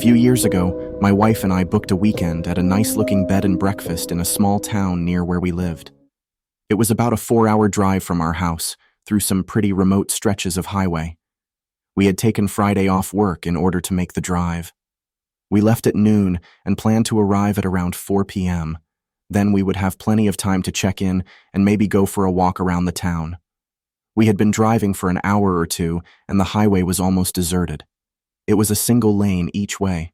few years ago, my wife and I booked a weekend at a nice-looking bed and breakfast in a small town near where we lived. It was about a 4-hour drive from our house, through some pretty remote stretches of highway. We had taken Friday off work in order to make the drive. We left at noon and planned to arrive at around 4 p.m. Then we would have plenty of time to check in and maybe go for a walk around the town. We had been driving for an hour or two, and the highway was almost deserted. It was a single lane each way.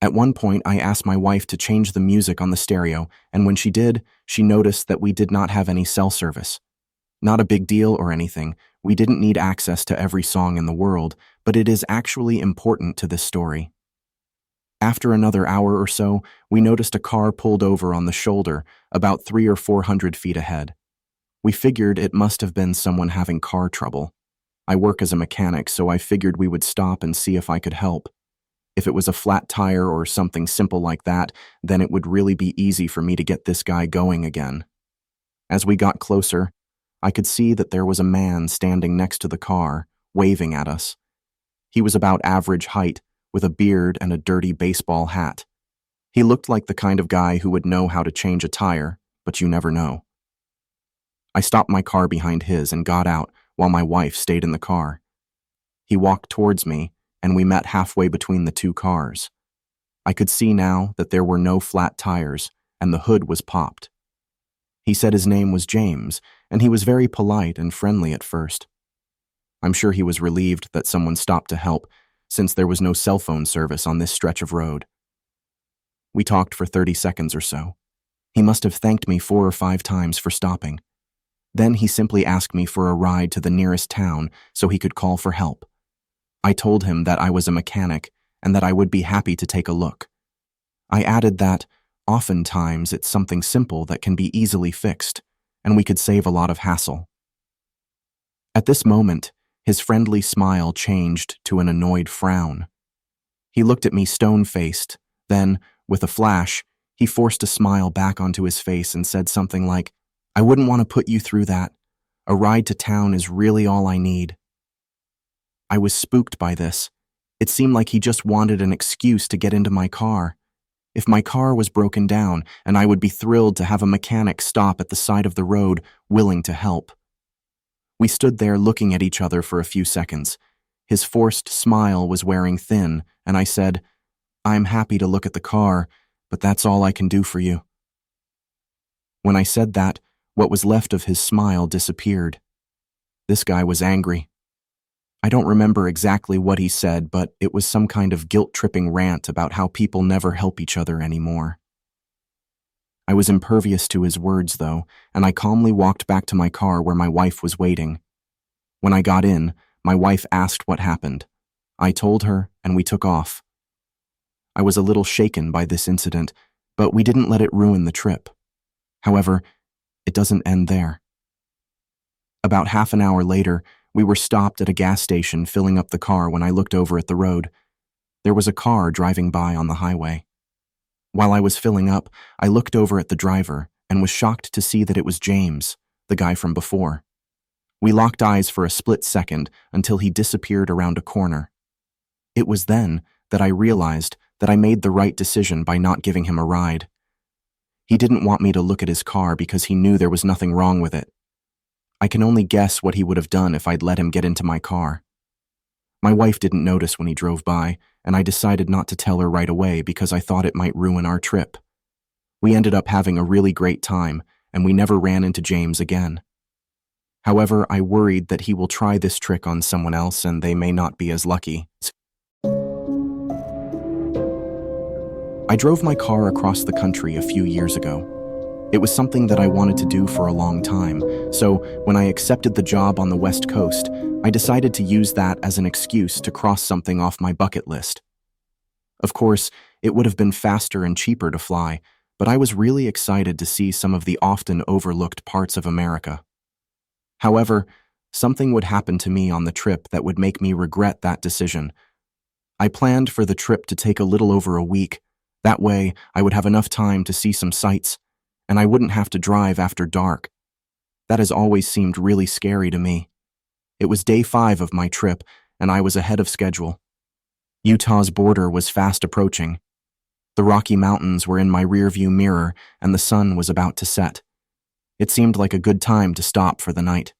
At one point, I asked my wife to change the music on the stereo, and when she did, she noticed that we did not have any cell service. Not a big deal or anything. We didn't need access to every song in the world, but it is actually important to this story. After another hour or so, we noticed a car pulled over on the shoulder, about 300 or 400 feet ahead. We figured it must have been someone having car trouble. I work as a mechanic, so I figured we would stop and see if I could help. If it was a flat tire or something simple like that, then it would really be easy for me to get this guy going again. As we got closer, I could see that there was a man standing next to the car, waving at us. He was about average height, with a beard and a dirty baseball hat. He looked like the kind of guy who would know how to change a tire, but you never know. I stopped my car behind his and got out while my wife stayed in the car. He walked towards me, and we met halfway between the two cars. I could see now that there were no flat tires, and the hood was popped. He said his name was James, and he was very polite and friendly at first. I'm sure he was relieved that someone stopped to help, since there was no cell phone service on this stretch of road. We talked for 30 seconds or so. He must have thanked me 4 or 5 times for stopping. Then he simply asked me for a ride to the nearest town so he could call for help. I told him that I was a mechanic and that I would be happy to take a look. I added that oftentimes it's something simple that can be easily fixed, and we could save a lot of hassle. At this moment, his friendly smile changed to an annoyed frown. He looked at me stone-faced, then, with a flash, he forced a smile back onto his face and said something like, "I wouldn't want to put you through that. A ride to town is really all I need." I was spooked by this. It seemed like he just wanted an excuse to get into my car. If my car was broken down, and I would be thrilled to have a mechanic stop at the side of the road, willing to help. We stood there looking at each other for a few seconds. His forced smile was wearing thin, and I said, "I'm happy to look at the car, but that's all I can do for you." When I said that, what was left of his smile disappeared. This guy was angry. I don't remember exactly what he said, but it was some kind of guilt-tripping rant about how people never help each other anymore. I was impervious to his words, though, and I calmly walked back to my car where my wife was waiting. When I got in, my wife asked what happened. I told her, and we took off. I was a little shaken by this incident, but we didn't let it ruin the trip. However, it doesn't end there. About half an hour later, we were stopped at a gas station filling up the car when I looked over at the road. There was a car driving by on the highway. While I was filling up, I looked over at the driver and was shocked to see that it was James, the guy from before. We locked eyes for a split second until he disappeared around a corner. It was then that I realized that I made the right decision by not giving him a ride. He didn't want me to look at his car because he knew there was nothing wrong with it. I can only guess what he would have done if I'd let him get into my car. My wife didn't notice when he drove by, and I decided not to tell her right away because I thought it might ruin our trip. We ended up having a really great time, and we never ran into James again. However, I worried that he will try this trick on someone else and they may not be as lucky. I drove my car across the country a few years ago. It was something that I wanted to do for a long time, so when I accepted the job on the West Coast, I decided to use that as an excuse to cross something off my bucket list. Of course, it would have been faster and cheaper to fly, but I was really excited to see some of the often overlooked parts of America. However, something would happen to me on the trip that would make me regret that decision. I planned for the trip to take a little over a week. That way, I would have enough time to see some sights, and I wouldn't have to drive after dark. That has always seemed really scary to me. It was day 5 of my trip, and I was ahead of schedule. Utah's border was fast approaching. The Rocky Mountains were in my rearview mirror, and the sun was about to set. It seemed like a good time to stop for the night.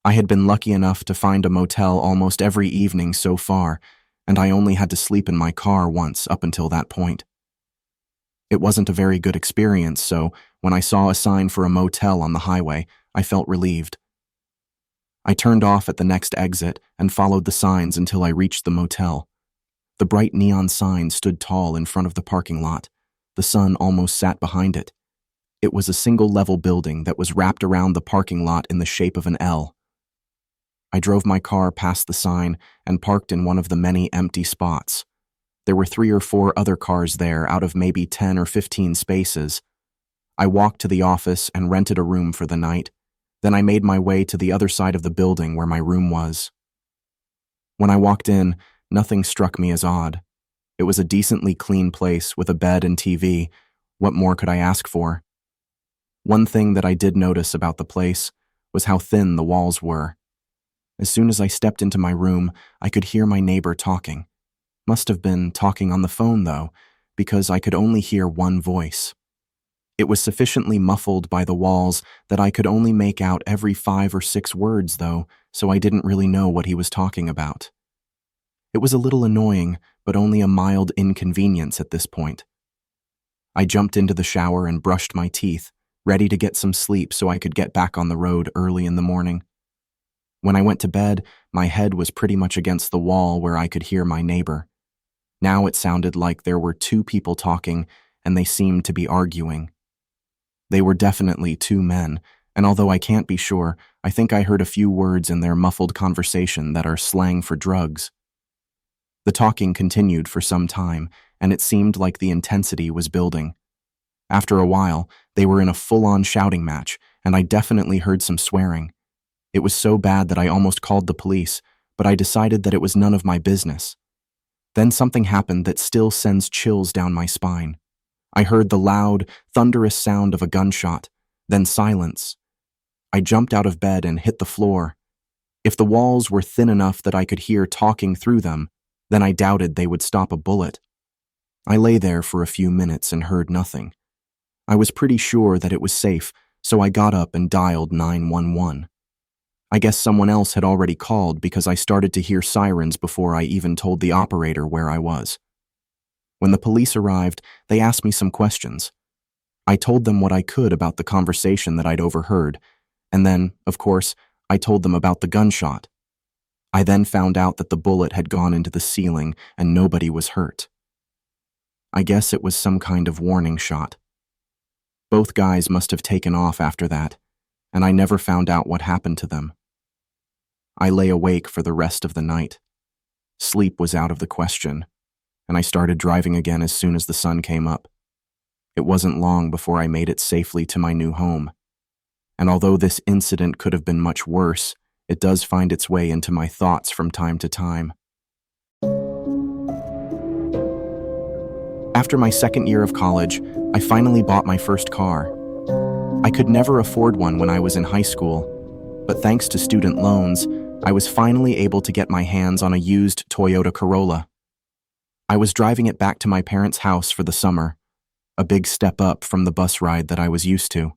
I had been lucky enough to find a motel almost every evening so far, and I only had to sleep in my car once up until that point. It wasn't a very good experience, so when I saw a sign for a motel on the highway, I felt relieved. I turned off at the next exit and followed the signs until I reached the motel. The bright neon sign stood tall in front of the parking lot. The sun almost sat behind it. It was a single-level building that was wrapped around the parking lot in the shape of an L. I drove my car past the sign and parked in one of the many empty spots. There were 3 or 4 other cars there out of maybe 10 or 15 spaces. I walked to the office and rented a room for the night. Then I made my way to the other side of the building where my room was. When I walked in, nothing struck me as odd. It was a decently clean place with a bed and TV. What more could I ask for? One thing that I did notice about the place was how thin the walls were. As soon as I stepped into my room, I could hear my neighbor talking. Must have been talking on the phone, though, because I could only hear one voice. It was sufficiently muffled by the walls that I could only make out every 5 or 6 words, though, so I didn't really know what he was talking about. It was a little annoying, but only a mild inconvenience at this point. I jumped into the shower and brushed my teeth, ready to get some sleep so I could get back on the road early in the morning. When I went to bed, my head was pretty much against the wall where I could hear my neighbor. Now it sounded like there were 2 people talking, and they seemed to be arguing. They were definitely 2 men, and although I can't be sure, I think I heard a few words in their muffled conversation that are slang for drugs. The talking continued for some time, and it seemed like the intensity was building. After a while, they were in a full-on shouting match, and I definitely heard some swearing. It was so bad that I almost called the police, but I decided that it was none of my business. Then something happened that still sends chills down my spine. I heard the loud, thunderous sound of a gunshot, then silence. I jumped out of bed and hit the floor. If the walls were thin enough that I could hear talking through them, then I doubted they would stop a bullet. I lay there for a few minutes and heard nothing. I was pretty sure that it was safe, so I got up and dialed 911. I guess someone else had already called because I started to hear sirens before I even told the operator where I was. When the police arrived, they asked me some questions. I told them what I could about the conversation that I'd overheard, and then, of course, I told them about the gunshot. I then found out that the bullet had gone into the ceiling and nobody was hurt. I guess it was some kind of warning shot. Both guys must have taken off after that, and I never found out what happened to them. I lay awake for the rest of the night. Sleep was out of the question, and I started driving again as soon as the sun came up. It wasn't long before I made it safely to my new home. And although this incident could have been much worse, it does find its way into my thoughts from time to time. After my second year of college, I finally bought my first car. I could never afford one when I was in high school, but thanks to student loans, I was finally able to get my hands on a used Toyota Corolla. I was driving it back to my parents' house for the summer, a big step up from the bus ride that I was used to.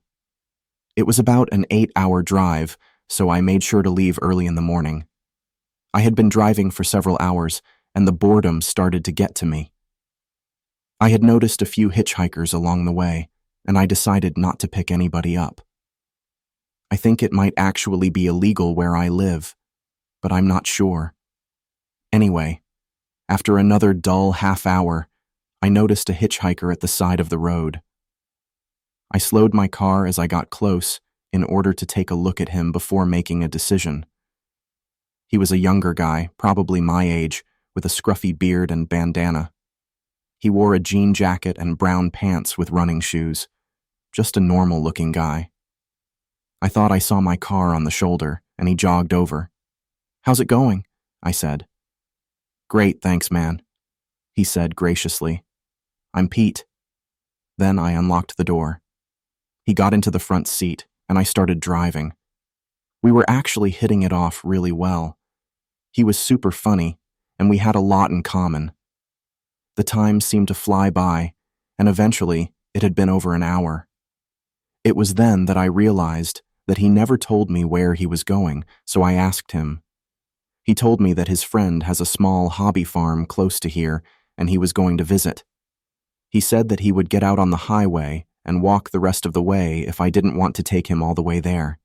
It was about an 8-hour drive, so I made sure to leave early in the morning. I had been driving for several hours, and the boredom started to get to me. I had noticed a few hitchhikers along the way, and I decided not to pick anybody up. I think it might actually be illegal where I live, but I'm not sure. Anyway, after another dull half-hour, I noticed a hitchhiker at the side of the road. I slowed my car as I got close in order to take a look at him before making a decision. He was a younger guy, probably my age, with a scruffy beard and bandana. He wore a jean jacket and brown pants with running shoes. Just a normal-looking guy. I thought I saw my car on the shoulder, and he jogged over. "How's it going?" I said. "Great, thanks, man," he said graciously. "I'm Pete." Then I unlocked the door. He got into the front seat, and I started driving. We were actually hitting it off really well. He was super funny, and we had a lot in common. The time seemed to fly by, and eventually it had been over an hour. It was then that I realized that he never told me where he was going, so I asked him. He told me that his friend has a small hobby farm close to here, and he was going to visit. He said that he would get out on the highway and walk the rest of the way if I didn't want to take him all the way there.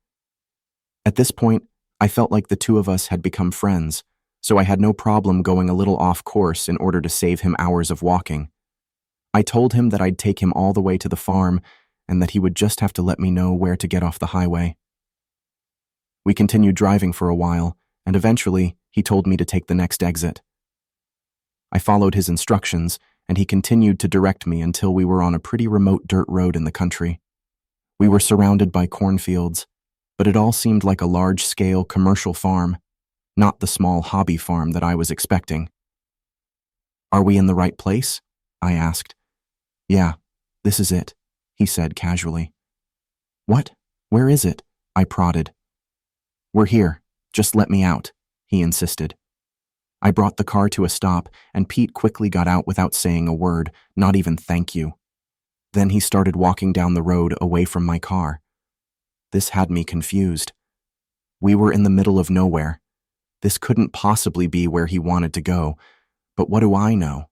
At this point, I felt like the two of us had become friends, so I had no problem going a little off course in order to save him hours of walking. I told him that I'd take him all the way to the farm and that he would just have to let me know where to get off the highway. We continued driving for a while, and eventually he told me to take the next exit. I followed his instructions, and he continued to direct me until we were on a pretty remote dirt road in the country. We were surrounded by cornfields, but it all seemed like a large-scale commercial farm, not the small hobby farm that I was expecting. "Are we in the right place?" I asked. "Yeah, this is it," he said casually. "What? Where is it?" I prodded. "We're here. Just let me out," he insisted. I brought the car to a stop, and Pete quickly got out without saying a word, not even thank you. Then he started walking down the road away from my car. This had me confused. We were in the middle of nowhere. This couldn't possibly be where he wanted to go, but what do I know?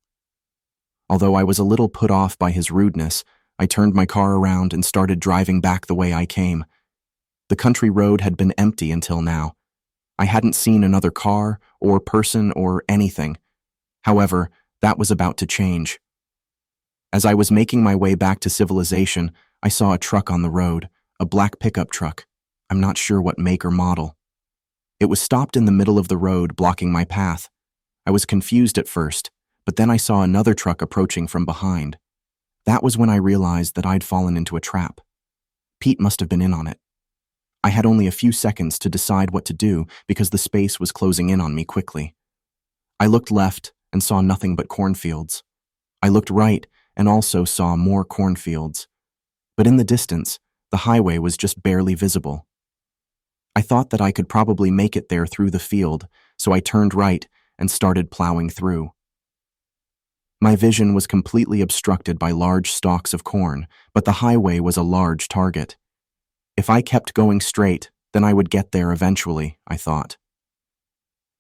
Although I was a little put off by his rudeness, I turned my car around and started driving back the way I came. The country road had been empty until now. I hadn't seen another car or person or anything. However, that was about to change. As I was making my way back to civilization, I saw a truck on the road, a black pickup truck. I'm not sure what make or model. It was stopped in the middle of the road, blocking my path. I was confused at first, but then I saw another truck approaching from behind. That was when I realized that I'd fallen into a trap. Pete must have been in on it. I had only a few seconds to decide what to do because the space was closing in on me quickly. I looked left and saw nothing but cornfields. I looked right and also saw more cornfields. But in the distance, the highway was just barely visible. I thought that I could probably make it there through the field, so I turned right and started plowing through. My vision was completely obstructed by large stalks of corn, but the highway was a large target. If I kept going straight, then I would get there eventually, I thought.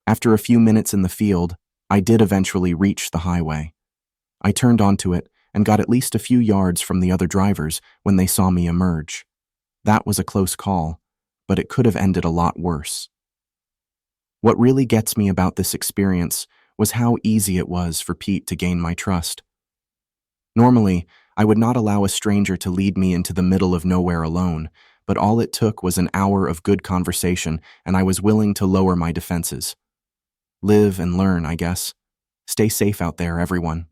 After a few minutes in the field, I did eventually reach the highway. I turned onto it and got at least a few yards from the other drivers when they saw me emerge. That was a close call, but it could have ended a lot worse. What really gets me about this experience was how easy it was for Pete to gain my trust. Normally, I would not allow a stranger to lead me into the middle of nowhere alone, but all it took was an hour of good conversation, and I was willing to lower my defenses. Live and learn, I guess. Stay safe out there, everyone.